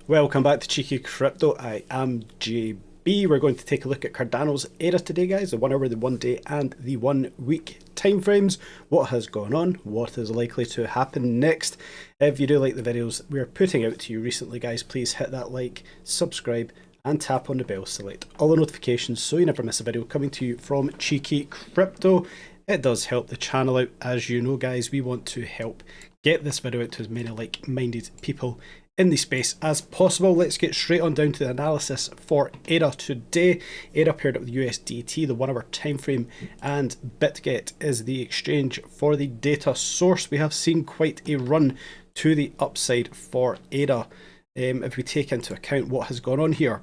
Welcome back to Cheeky Crypto. I am JB. We're going to take a look at Cardano's ADA today, guys. The 1 hour, the 1 day, and the 1 week timeframes. What has gone on? What is likely to happen next? If you do like the videos we're putting out to you recently, guys, please hit that like, subscribe, and tap on the bell. Select all the notifications so you never miss a video coming to you from Cheeky Crypto. It does help the channel out, as you know, guys. We want to help get this video out to as many like-minded people in the space as possible. Let's get straight on down to the analysis for ADA today. ADA paired up with USDT, the 1 hour time frame, and BitGet is the exchange for the data source. We have seen quite a run to the upside for ADA. If we take into account what has gone on here,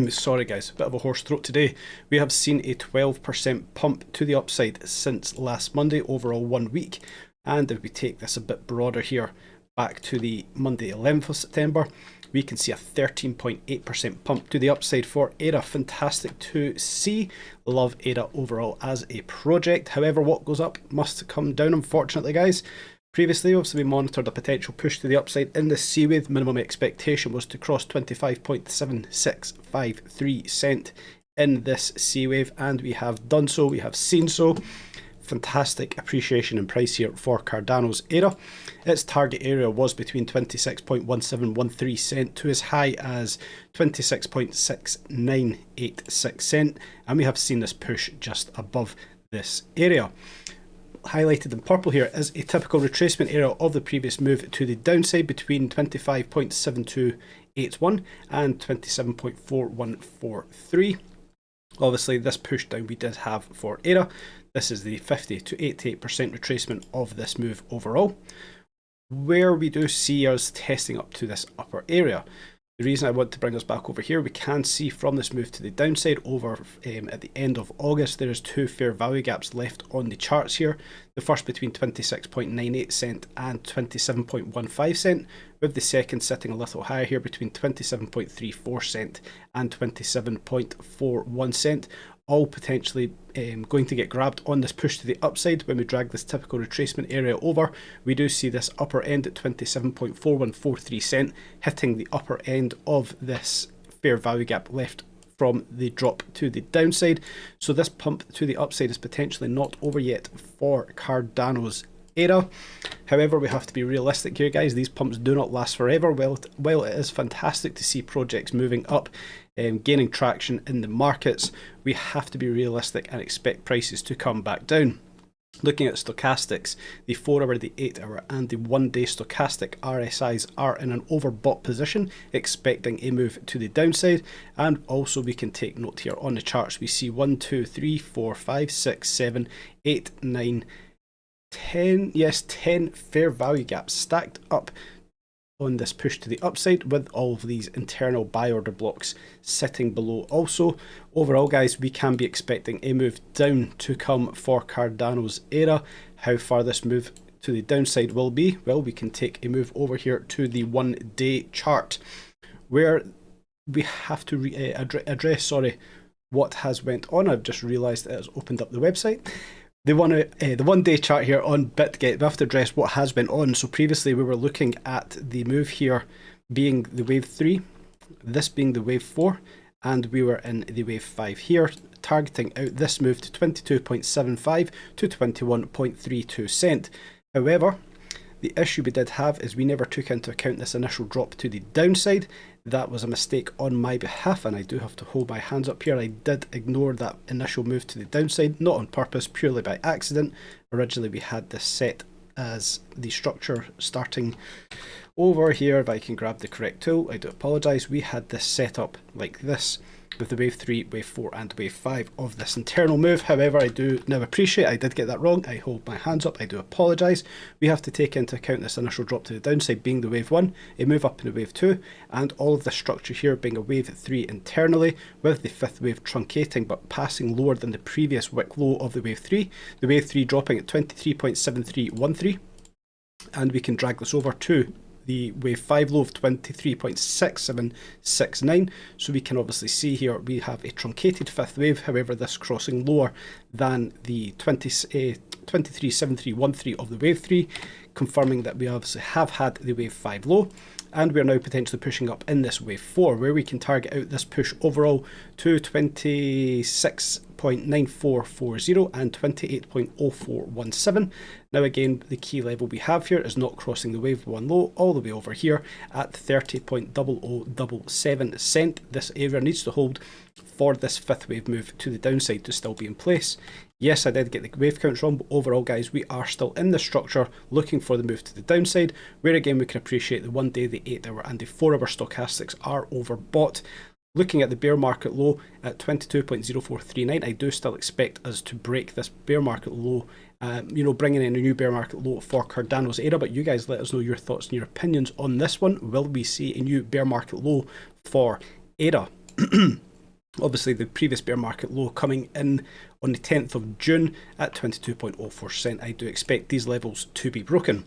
sorry guys, a bit of a hoarse throat today. We have seen a 12% pump to the upside since last Monday, overall 1 week. And if we take this a bit broader here, back to the Monday 11th of September, we can see a 13.8% pump to the upside for ADA. Fantastic to see. Love ADA overall as a project. However, what goes up must come down, unfortunately, guys. Previously, obviously, we monitored a potential push to the upside in the C wave. Minimum expectation was to cross 25.7653 cent in this C wave, and we have done so. We have seen so. Fantastic appreciation in price here for Cardano's ADA. Its target area was between 26.1713 cent to as high as 26.6986 cent, and we have seen this push just above this area. Highlighted in purple here is a typical retracement area of the previous move to the downside between 25.7281 and 27.4143. Obviously, this push down we did have for ADA. This is the 50 to 88% retracement of this move overall, where we do see us testing up to this upper area. The reason I want to bring us back over here, we can see from this move to the downside over at the end of August, there is two fair value gaps left on the charts here. The first between 26.98 cent and 27.15 cent, with the second sitting a little higher here between 27.34 cent and 27.41 cent. All potentially going to get grabbed on this push to the upside. When we drag this typical retracement area over, we do see this upper end at 27.4143 cent, hitting the upper end of this fair value gap left from the drop to the downside. So this pump to the upside is potentially not over yet for Cardano's ADA. However, we have to be realistic here, guys. These pumps do not last forever. While it is fantastic to see projects moving up, gaining traction in the markets, we have to be realistic and expect prices to come back down. Looking at stochastics, the 4 hour, the 8 hour, and the 1 day stochastic RSIs are in an overbought position, expecting a move to the downside. And also we can take note here on the charts, we see 1, 2, 3, 4, 5, 6, 7, 8, 9, 10, yes, 10 fair value gaps stacked up on this push to the upside, with all of these internal buy order blocks sitting below. Also, overall, guys, we can be expecting a move down to come for Cardano's ADA. How far this move to the downside will be, well, we can take a move over here to the 1 day chart, where we have to address what has went on. I've just realized that it has opened up the website. The 1 day chart here on BitGet, we have to address what has been on. So previously we were looking at the move here being the wave 3, this being the wave 4, and we were in the wave 5 here, targeting out this move to 22.75 to 21.32 cent. However, the issue we did have is we never took into account this initial drop to the downside. That was a mistake on my behalf, and I do have to hold my hands up here. I did ignore that initial move to the downside, not on purpose, purely by accident. Originally we had this set as the structure starting over here. If I can grab the correct tool, I do apologise. We had this set up like this, with the wave 3, wave 4 and wave 5 of this internal move. However, I do now appreciate I did get that wrong. I hold my hands up, I do apologise. We have to take into account this initial drop to the downside being the wave 1, a move up in the wave 2, and all of the structure here being a wave 3 internally, with the 5th wave truncating but passing lower than the previous wick low of the wave 3. The wave 3 dropping at 23.7313, and we can drag this over to the wave 5 low of 23.6769. So we can obviously see here we have a truncated 5th wave. However, this crossing lower than the 237313 of the wave 3, confirming that we obviously have had the wave 5 low, and we're now potentially pushing up in this wave 4, where we can target out this push overall to 26.9440 and 28.0417. Now again, the key level we have here is not crossing the wave 1 low all the way over here at 30.0077 cent. This area needs to hold for this 5th wave move to the downside to still be in place. Yes, I did get the wave counts wrong, but overall, guys, we are still in the structure looking for the move to the downside, where again we can appreciate the 1 day, the 8 hour and the 4 hour stochastics are overbought. Looking at the bear market low at 22.0439, I do still expect us to break this bear market low, bringing in a new bear market low for Cardano's ADA. But you guys let us know your thoughts and your opinions on this one. Will we see a new bear market low for ADA? Obviously, the previous bear market low coming in on the 10th of June at 22.04 cent. I do expect these levels to be broken.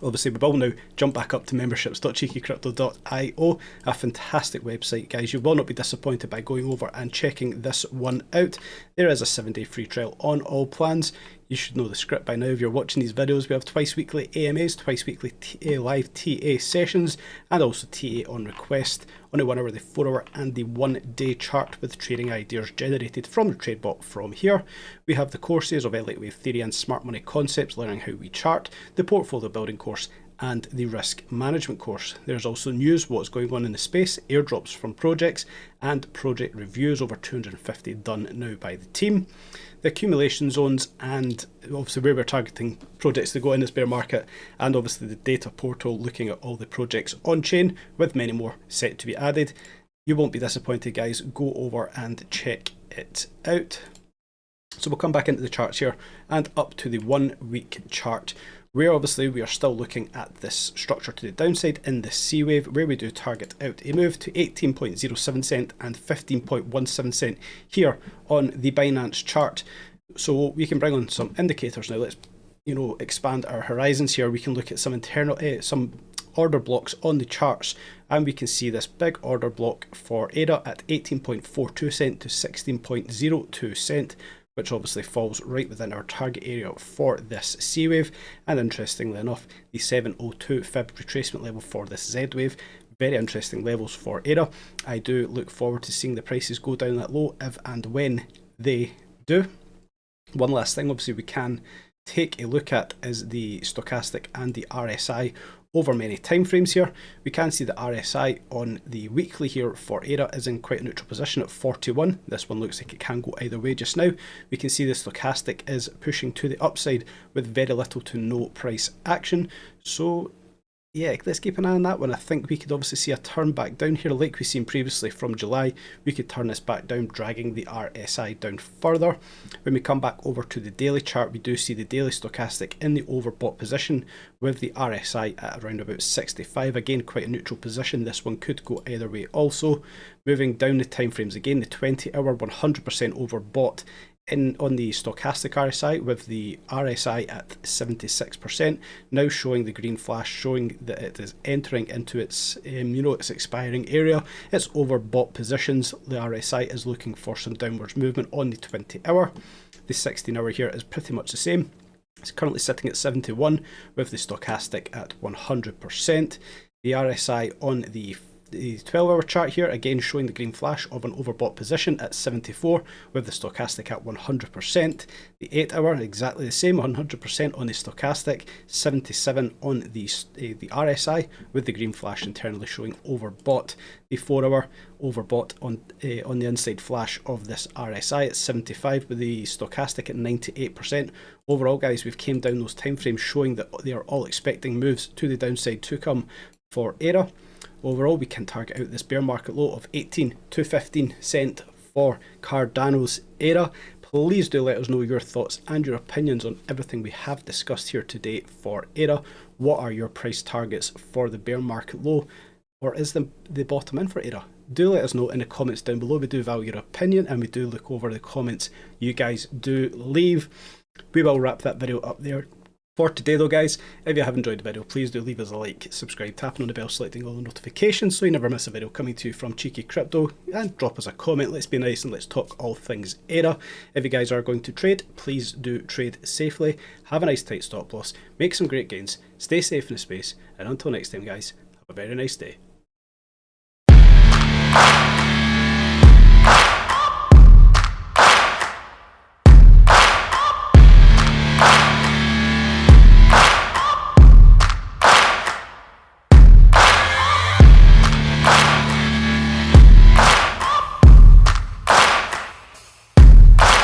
Obviously, we will now jump back up to memberships.cheekycrypto.io, a fantastic website, guys. You will not be disappointed by going over and checking this one out. There is a 7-day free trial on all plans. You should know the script by now if you're watching these videos. We have twice weekly AMAs, twice weekly live TA sessions, and also TA on request on the 1 hour, the 4 hour, and the 1 day chart with trading ideas generated from the TradeBot from here. We have the courses of Elite Wave Theory and Smart Money Concepts, learning how we chart, the portfolio building course, and the risk management course. There's also news, what's going on in the space, airdrops from projects, and project reviews, over 250 done now by the team. The accumulation zones, and obviously where we're targeting projects to go in this bear market, and obviously the data portal looking at all the projects on chain, with many more set to be added. You won't be disappointed, guys. Go over and check it out. So we'll come back into the charts here and up to the 1 week chart, where obviously we are still looking at this structure to the downside in the C wave, where we do target out a move to 18.07 cent and 15.17 cent here on the Binance chart. So we can bring on some indicators now. Let's expand our horizons here. We can look at some some order blocks on the charts, and we can see this big order block for ADA at 18.42 cent to 16.02 cent, which obviously falls right within our target area for this C wave. And interestingly enough, the 702 Fib retracement level for this Z wave. Very interesting levels for ADA. I do look forward to seeing the prices go down that low if and when they do. One last thing, obviously, we can take a look at is the stochastic and the RSI over many time frames here. We can see the RSI on the weekly here for ADA is in quite a neutral position at 41. This one looks like it can go either way just now. We can see the stochastic is pushing to the upside with very little to no price action. So yeah, let's keep an eye on that one. I think we could obviously see a turn back down here like we've seen previously from July. We could turn this back down, dragging the RSI down further. When we come back over to the daily chart, we do see the daily stochastic in the overbought position with the RSI at around about 65. Again, quite a neutral position. This one could go either way also. Moving down the time frames again, the 20 hour 100% overbought on the stochastic RSI, with the RSI at 76%, now showing the green flash, showing that it is entering into its its expiring area. It's overbought positions. The RSI is looking for some downwards movement on the 20 hour. The 16 hour here is pretty much the same. It's currently sitting at 71 with the stochastic at 100%. The RSI on the 12 hour chart here, again showing the green flash of an overbought position at 74 with the stochastic at 100%. The 8 hour exactly the same, 100% on the stochastic, 77 on the RSI with the green flash internally showing overbought. The 4 hour overbought on the inside flash of this RSI at 75 with the stochastic at 98%. Overall, guys, we've came down those time frames showing that they are all expecting moves to the downside to come for ADA. Overall, we can target out this bear market low of 18 to 15 cent for Cardano's ADA. Please do let us know your thoughts and your opinions on everything we have discussed here today for ADA. What are your price targets for the bear market low, or is the bottom in for ADA? Do let us know in the comments down below. We do value your opinion, and we do look over the comments you guys do leave. We will wrap that video up there. For today though guys, if you have enjoyed the video, please do leave us a like, subscribe, tapping on the bell, selecting all the notifications so you never miss a video coming to you from Cheeky Crypto, and drop us a comment. Let's be nice and let's talk all things ADA. If you guys are going to trade, please do trade safely, have a nice tight stop loss, make some great gains, stay safe in the space, and until next time guys, have a very nice day.